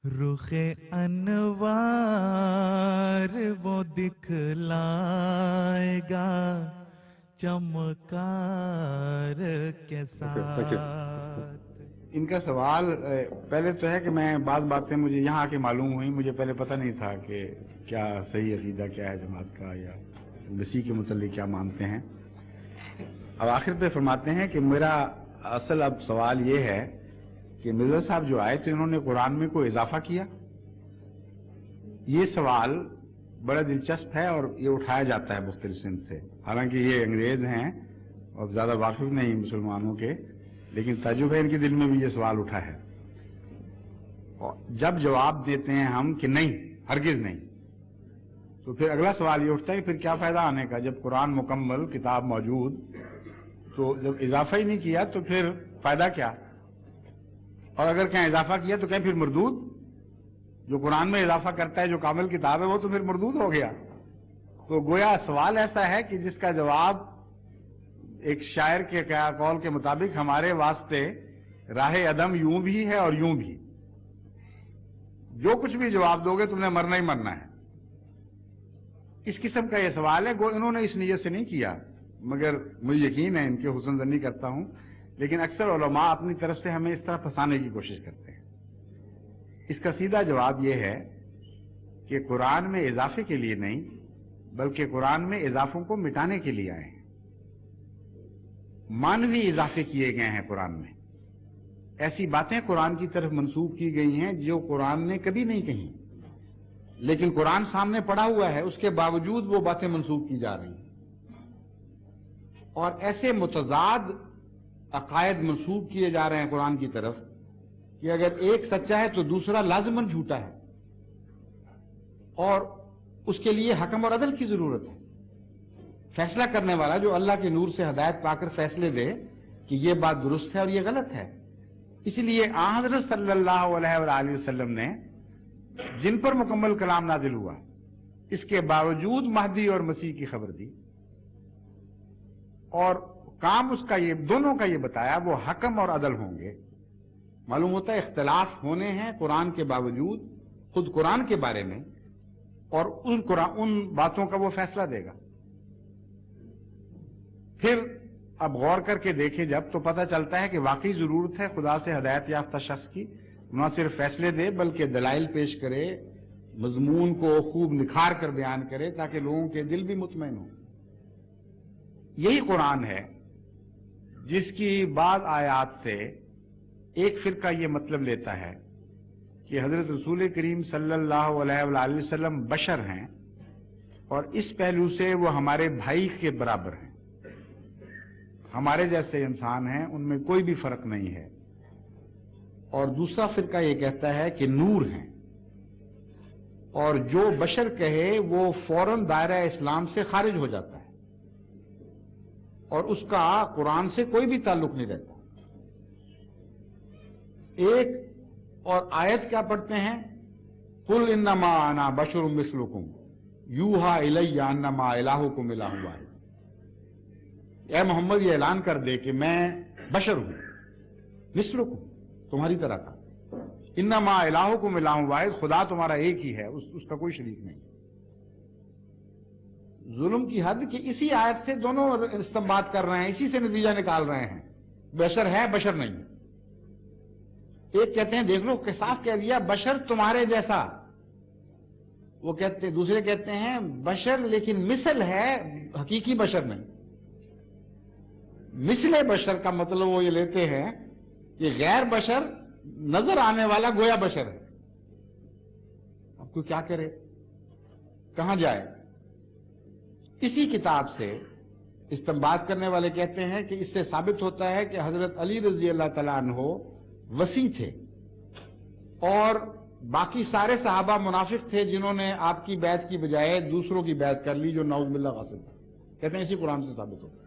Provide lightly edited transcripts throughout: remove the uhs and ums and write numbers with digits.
رخ انوار وہ دکھلائے گا چمکار کے ساتھ. ان کا سوال پہلے تو ہے کہ میں بعض باتیں مجھے یہاں آ کے معلوم ہوئی، مجھے پہلے پتہ نہیں تھا کہ کیا صحیح عقیدہ کیا ہے جماعت کا یا مسیح کے متعلق کیا مانتے ہیں. اب آخر پہ فرماتے ہیں کہ میرا اصل اب سوال یہ ہے کہ مرزا صاحب جو آئے تو انہوں نے قرآن میں کوئی اضافہ کیا. یہ سوال بڑا دلچسپ ہے اور یہ اٹھایا جاتا ہے مختلف سمت سے، حالانکہ یہ انگریز ہیں اور زیادہ واقف نہیں مسلمانوں کے، لیکن تعجب ہے ان کے دل میں بھی یہ سوال اٹھا ہے. اور جب جواب دیتے ہیں ہم کہ نہیں ہرگز نہیں، تو پھر اگلا سوال یہ اٹھتا ہے کہ پھر کیا فائدہ آنے کا جب قرآن مکمل کتاب موجود، تو جب اضافہ ہی نہیں کیا تو پھر فائدہ کیا؟ اور اگر کہیں اضافہ کیا تو کہیں پھر مردود، جو قرآن میں اضافہ کرتا ہے جو کامل کتاب ہے وہ تو پھر مردود ہو گیا. تو گویا سوال ایسا ہے کہ جس کا جواب ایک شاعر کے قول کے مطابق ہمارے واسطے راہ عدم یوں بھی ہے اور یوں بھی، جو کچھ بھی جواب دو گے تم نے مرنا ہی مرنا ہے. اس قسم کا یہ سوال ہے، گو انہوں نے اس نیت سے نہیں کیا، مگر مجھے یقین ہے ان کے حسن زنی کرتا ہوں، لیکن اکثر علماء اپنی طرف سے ہمیں اس طرح پھنسانے کی کوشش کرتے ہیں. اس کا سیدھا جواب یہ ہے کہ قرآن میں اضافے کے لیے نہیں بلکہ قرآن میں اضافوں کو مٹانے کے لیے آئے ہیں. مانوی اضافے کیے گئے ہیں قرآن میں، ایسی باتیں قرآن کی طرف منسوب کی گئی ہیں جو قرآن نے کبھی نہیں کہیں، لیکن قرآن سامنے پڑا ہوا ہے، اس کے باوجود وہ باتیں منسوب کی جا رہی ہیں. اور ایسے متضاد عقائد منسوب کیے جا رہے ہیں قرآن کی طرف کہ اگر ایک سچا ہے تو دوسرا لازماً جھوٹا ہے، اور اس کے لیے حکم اور عدل کی ضرورت ہے. فیصلہ کرنے والا جو اللہ کے نور سے ہدایت پا کر فیصلے دے کہ یہ بات درست ہے اور یہ غلط ہے. اس لیے آن حضرت صلی اللہ علیہ وآلہ وسلم نے جن پر مکمل کلام نازل ہوا اس کے باوجود مہدی اور مسیح کی خبر دی، اور کام اس کا یہ دونوں کا یہ بتایا وہ حکم اور عدل ہوں گے. معلوم ہوتا ہے اختلاف ہونے ہیں قرآن کے باوجود خود قرآن کے بارے میں، اور ان باتوں کا وہ فیصلہ دے گا. پھر اب غور کر کے دیکھے جب تو پتہ چلتا ہے کہ واقعی ضرورت ہے خدا سے ہدایت یافتہ شخص کی نہ صرف فیصلے دے بلکہ دلائل پیش کرے، مضمون کو خوب نکھار کر بیان کرے تاکہ لوگوں کے دل بھی مطمئن ہوں. یہی قرآن ہے جس کی بعض آیات سے ایک فرقہ یہ مطلب لیتا ہے کہ حضرت رسول کریم صلی اللہ علیہ وآلہ وسلم بشر ہیں اور اس پہلو سے وہ ہمارے بھائی کے برابر ہیں، ہمارے جیسے انسان ہیں، ان میں کوئی بھی فرق نہیں ہے. اور دوسرا فرقہ یہ کہتا ہے کہ نور ہیں، اور جو بشر کہے وہ فوراً دائرہ اسلام سے خارج ہو جاتا ہے اور اس کا قرآن سے کوئی بھی تعلق نہیں رہتا. ایک اور آیت کیا پڑھتے ہیں؟ قل انما انا بشر مثلکم یوحی الی انما الہکم الہ واحد. اے محمد یہ اعلان کر دے کہ میں بشر ہوں، مثلکم تمہاری طرح کا، انما الہکم الہ واحد خدا تمہارا ایک ہی ہے، اس کا کوئی شریک نہیں. ظلم کی حد کہ اسی آیت سے دونوں استنباط کر رہے ہیں، اسی سے نتیجہ نکال رہے ہیں، بشر ہے بشر نہیں. ایک کہتے ہیں دیکھ لو کہ صاف کہہ دیا بشر تمہارے جیسا، وہ کہتے دوسرے کہتے ہیں بشر لیکن مثل ہے حقیقی بشر نہیں. مثل بشر کا مطلب وہ یہ لیتے ہیں کہ غیر بشر نظر آنے والا گویا بشر ہے. اب کوئی کیا کرے، کہاں جائے؟ اسی کتاب سے استنباط کرنے والے کہتے ہیں کہ اس سے ثابت ہوتا ہے کہ حضرت علی رضی اللہ تعالیٰ عنہ وسیع تھے اور باقی سارے صحابہ منافق تھے جنہوں نے آپ کی بیعت کی بجائے دوسروں کی بیعت کر لی جو نعوذ باللہ غاصب تھا. کہتے ہیں اسی قرآن سے ثابت ہوتا ہے.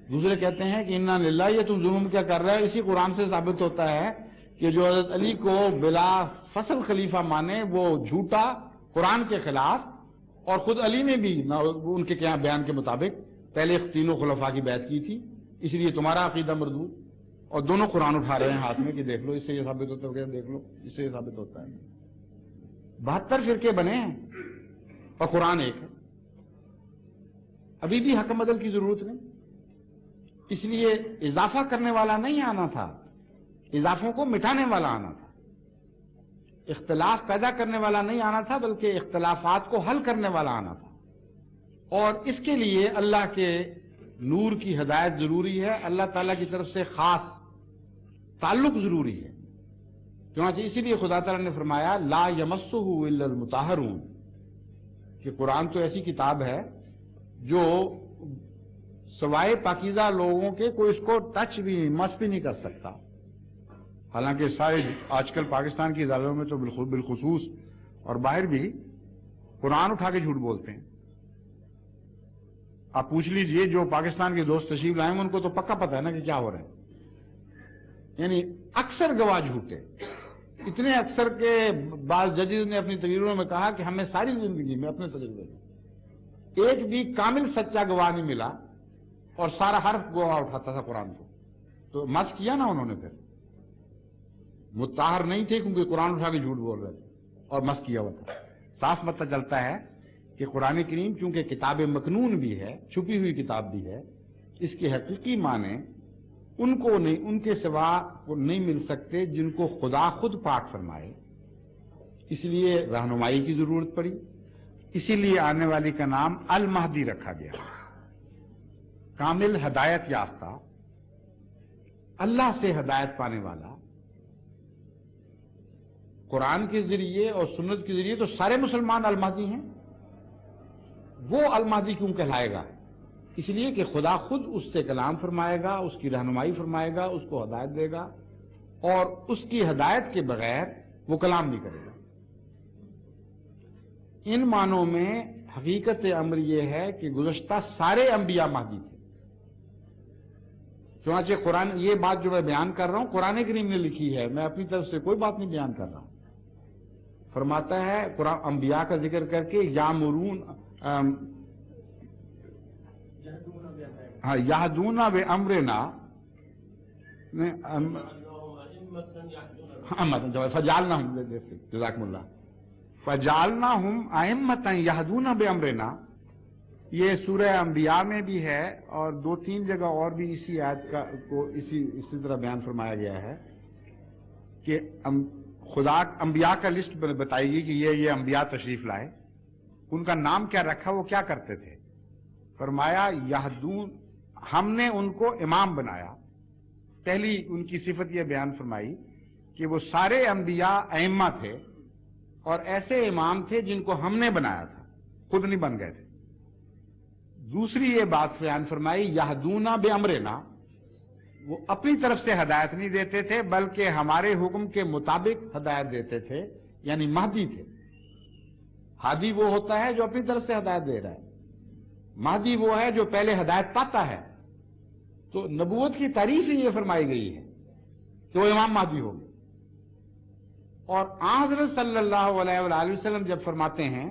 دوسرے کہتے ہیں کہ انا للہ یہ تم ظلم کیا کر رہے ہو، اسی قرآن سے ثابت ہوتا ہے کہ جو حضرت علی کو بلا فصل خلیفہ مانے وہ جھوٹا قرآن کے خلاف، اور خود علی نے بھی ان کے بیان کے مطابق پہلے تینوں خلفاء کی بیعت کی تھی، اس لیے تمہارا عقیدہ مردود. اور دونوں قرآن اٹھا رہے ہیں ہاتھ میں کہ دیکھ لو اس سے یہ ثابت ہوتا ہے، دیکھ لو اس سے یہ ثابت ہوتا ہے. 72 فرقے بنے ہیں اور قرآن ایک ہے. ابھی بھی حکم عدل کی ضرورت نہیں. اس لیے اضافہ کرنے والا نہیں آنا تھا، اضافوں کو مٹانے والا آنا تھا. اختلاف پیدا کرنے والا نہیں آنا تھا، بلکہ اختلافات کو حل کرنے والا آنا تھا. اور اس کے لیے اللہ کے نور کی ہدایت ضروری ہے، اللہ تعالیٰ کی طرف سے خاص تعلق ضروری ہے. چنانچہ اسی لیے خدا تعالیٰ نے فرمایا لا یمسہ الا المطہرون، کہ قرآن تو ایسی کتاب ہے جو سوائے پاکیزہ لوگوں کے کوئی اس کو ٹچ بھی مس بھی نہیں کر سکتا. حالانکہ سارے آج کل پاکستان کی عدالتوں میں تو بالخصوص اور باہر بھی قرآن اٹھا کے جھوٹ بولتے ہیں. آپ پوچھ لیجئے جو پاکستان کے دوست تشریف لائے ہیں ان کو تو پکا پتہ ہے نا کہ کیا ہو رہا ہے. یعنی اکثر گواہ جھوٹے، اتنے اکثر کے بعض ججز نے اپنی تقریروں میں کہا کہ ہمیں ساری زندگی میں اپنے تجربے میں ایک بھی کامل سچا گواہ نہیں ملا اور سارا حرف گواہ اٹھاتا تھا قرآن کو. تو مس کیا نا انہوں نے، پھر مطہر نہیں تھے کیونکہ قرآن اٹھا کے جھوٹ بول رہے تھے اور مس کیا ہوا تھا. صاف پتہ چلتا ہے کہ قرآن کریم چونکہ کتاب مکنون بھی ہے، چھپی ہوئی کتاب بھی ہے، اس کے حقیقی معنی ان کو نہیں، ان کے سوا کو نہیں مل سکتے جن کو خدا خود پاک فرمائے. اس لیے رہنمائی کی ضرورت پڑی. اسی لیے آنے والی کا نام المہدی رکھا گیا، کامل ہدایت یافتہ، اللہ سے ہدایت پانے والا. قرآن کے ذریعے اور سنت کے ذریعے تو سارے مسلمان المہدی ہیں. وہ المہدی کیوں کہلائے گا؟ اس لیے کہ خدا خود اس سے کلام فرمائے گا، اس کی رہنمائی فرمائے گا، اس کو ہدایت دے گا، اور اس کی ہدایت کے بغیر وہ کلام نہیں کرے گا. ان معنوں میں حقیقت امر یہ ہے کہ گزشتہ سارے انبیاء مہدی تھے. چنانچہ قرآن، یہ بات جو میں بیان کر رہا ہوں قرآن کریم نے لکھی ہے، میں اپنی طرف سے کوئی بات نہیں بیان کر رہا ہوں. فرماتا ہے قرآن انبیاء کا ذکر کر کے یامرون یہدون بامرنا، فجعلناہم، جزاکم اللہ، فجعلناہم ائمۃ یہدون بامرنا. یہ سورہ انبیاء میں بھی ہے اور 2-3 جگہ اور بھی اسی آیت کو اسی طرح بیان فرمایا گیا ہے کہ خدا انبیاء کا لسٹ بتائی گئی کہ یہ انبیاء تشریف لائے، ان کا نام کیا رکھا، وہ کیا کرتے تھے. فرمایا یہدون، ہم نے ان کو امام بنایا. پہلی ان کی صفت یہ بیان فرمائی کہ وہ سارے انبیاء ائمہ تھے اور ایسے امام تھے جن کو ہم نے بنایا تھا، خود نہیں بن گئے تھے. دوسری یہ بات بیان فرمائی یہدون بامرنا، وہ اپنی طرف سے ہدایت نہیں دیتے تھے بلکہ ہمارے حکم کے مطابق ہدایت دیتے تھے، یعنی مہدی تھے. ہادی وہ ہوتا ہے جو اپنی طرف سے ہدایت دے رہا ہے، مہدی وہ ہے جو پہلے ہدایت پاتا ہے. تو نبوت کی تعریف ہی یہ فرمائی گئی ہے کہ وہ امام مہدی ہوگی. اور حضرت صلی اللہ علیہ وآلہ وسلم جب فرماتے ہیں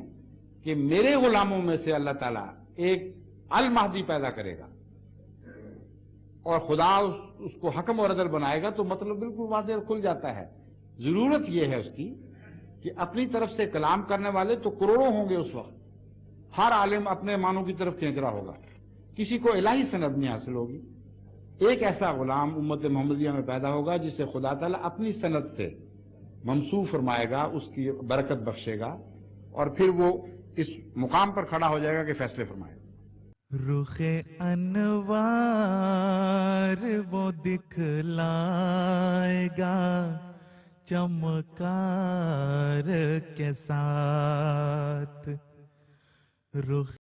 کہ میرے غلاموں میں سے اللہ تعالیٰ ایک المہدی پیدا کرے گا اور خدا اس کو حکم اور عدل بنائے گا، تو مطلب بالکل واضح اور کھل جاتا ہے. ضرورت یہ ہے اس کی کہ اپنی طرف سے کلام کرنے والے تو کروڑوں ہوں گے اس وقت. ہر عالم اپنے معنوں کی طرف کھینچ رہا ہوگا، کسی کو الہی سند نہیں حاصل ہوگی. ایک ایسا غلام امت محمدیہ میں پیدا ہوگا جسے خدا تعالیٰ اپنی سند سے منسوب فرمائے گا، اس کی برکت بخشے گا، اور پھر وہ اس مقام پر کھڑا ہو جائے گا کہ فیصلے فرمائے گا. رخ انوار وہ دکھلائے گا چمکار کے ساتھ. رخ